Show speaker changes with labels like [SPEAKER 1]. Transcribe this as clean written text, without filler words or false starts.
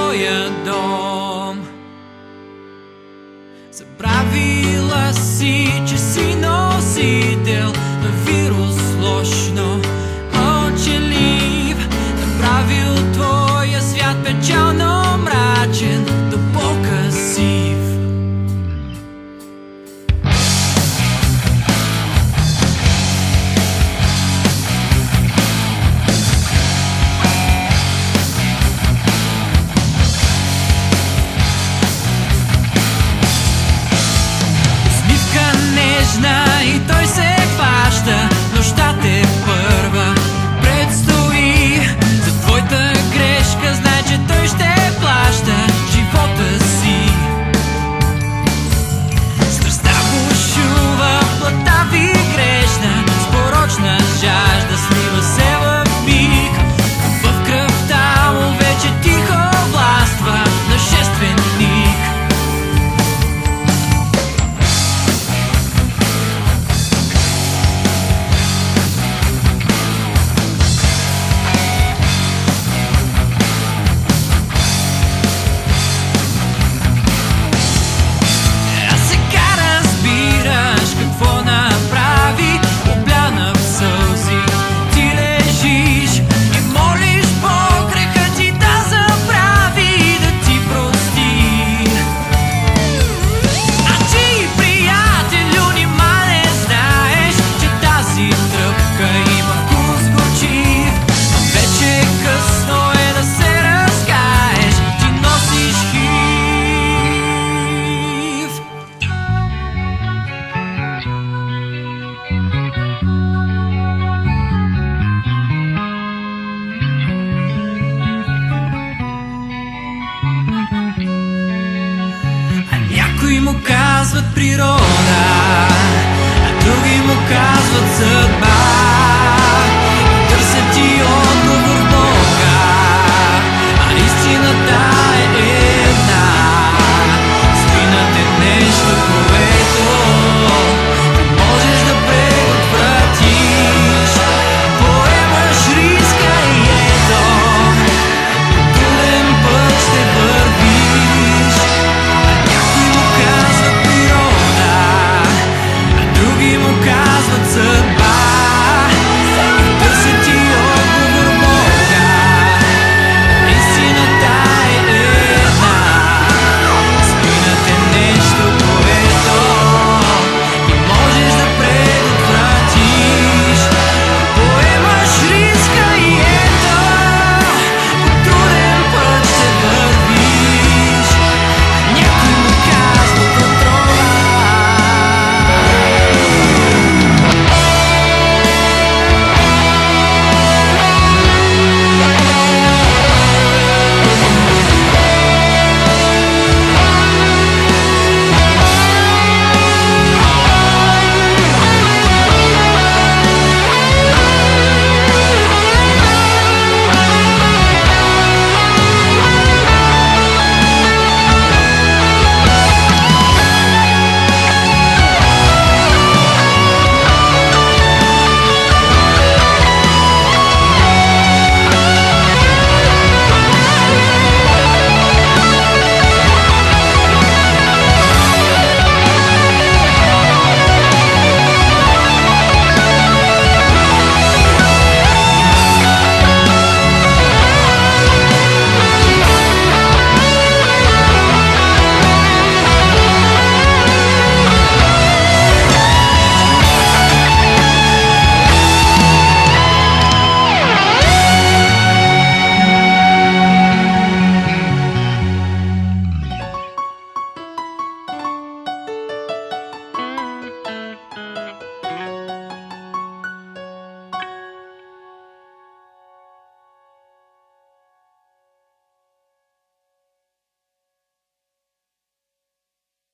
[SPEAKER 1] твоя дом. Забравила си, че си носител на вирус лош, но мълчалив. Направил твоя свят печално мрачен, дълбока сив. И той се хваща, нощта те първа предстои. За твоята грешка знай, че той ще плаща живота си. Страстта бушува, плътта ви грешна, с порочна жажда слива се в миг. В кръвта му вече тихо властва нашественик. Някои му казват природа, а други му казват съдба.